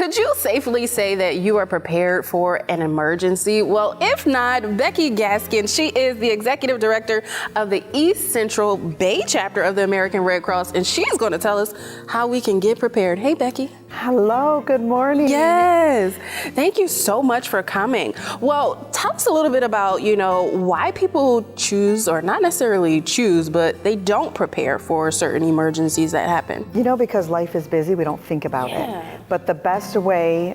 could you safely say that you are prepared for an emergency? Well, if not, Becky Gaskin, she is the executive director of the East Central Bay chapter of the American Red Cross, and she's going to tell us how we can get prepared. Hey, Becky. Hello, good morning. Yes, thank you so much for coming. Well, tell us a little bit about, why people choose, or not necessarily choose, but they don't prepare for certain emergencies that happen. Because life is busy, we don't think about it. But the best way,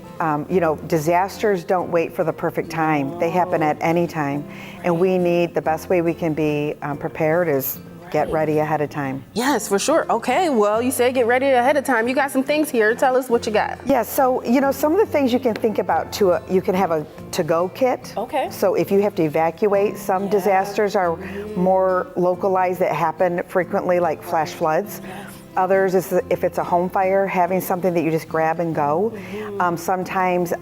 disasters don't wait for the perfect time. They happen at any time. And the best way we can be prepared is get ready ahead of time. Yes, for sure. Okay, well, you said get ready ahead of time. You got some things here. Tell us what you got. Yeah, so, some of the things you can think about you can have a to-go kit. Okay. So if you have to evacuate, some disasters are more localized that happen frequently, like flash floods. Others is if it's a home fire, having something that you just grab and go. Sometimes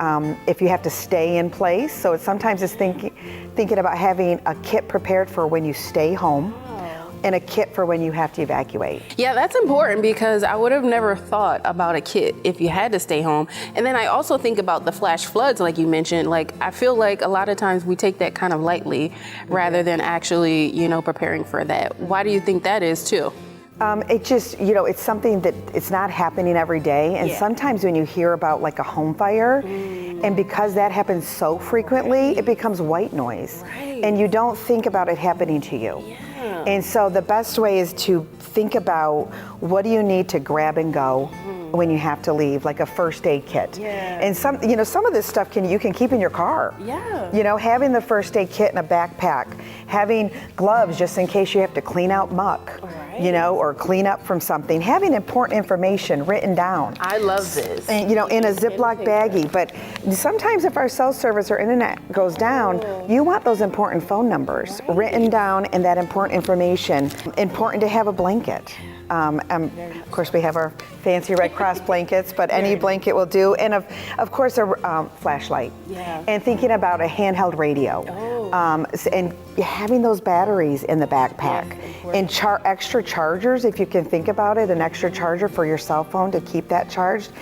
if you have to stay in place, so sometimes it's thinking about having a kit prepared for when you stay home. And a kit for when you have to evacuate. Yeah, that's important because I would have never thought about a kit if you had to stay home. And then I also think about the flash floods, like you mentioned. Like, I feel like a lot of times we take that kind of lightly rather than actually, preparing for that. Why do you think that is too? It just, it's something that it's not happening every day. And sometimes when you hear about like a home fire, and because that happens so frequently, it becomes white noise. And you don't think about it happening to you. And so the best way is to think about what do you need to grab and go when you have to leave, like a first aid kit. And some of this stuff you can keep in your car. Having the first aid kit in a backpack, having gloves just in case you have to clean out muck. Or clean up from something, having important information written down. I love this. And, in a Ziploc baggie. But sometimes if our cell service or internet goes down, you want those important phone numbers written down and that important information. Important to have a blanket. Of course, we have our fancy Red Cross blankets, but any blanket will do. And of course, a flashlight. And thinking about a handheld radio. And having those batteries in the backpack. And extra chargers, if you can think about it, an extra charger for your cell phone to keep that charged.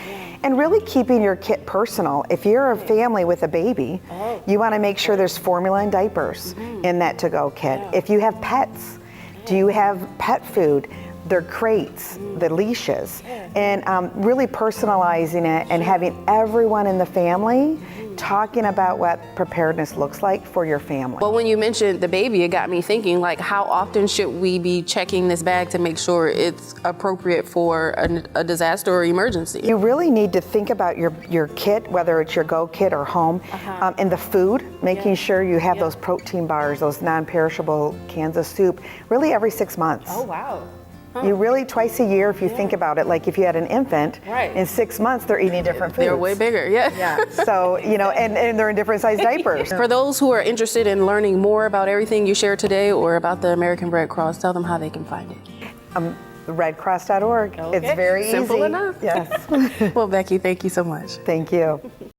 And really keeping your kit personal. If you're a family with a baby, you want to make sure there's formula and diapers in that to-go kit. If you have pets, do you have pet food? Their crates, the leashes, and really personalizing it and having everyone in the family talking about what preparedness looks like for your family. Well, when you mentioned the baby, it got me thinking, like, how often should we be checking this bag to make sure it's appropriate for a disaster or emergency? You really need to think about your kit, whether it's your go kit or home, and the food, making sure you have those protein bars, those non-perishable cans of soup, really every 6 months. Oh, wow. You really twice a year, if you think about it, like if you had an infant, in 6 months they're eating different foods. They're way bigger, So, and they're in different size diapers. For those who are interested in learning more about everything you shared today or about the American Red Cross, tell them how they can find it. Redcross.org. Okay. It's very easy. Simple enough. Yes. Well, Becky, thank you so much. Thank you.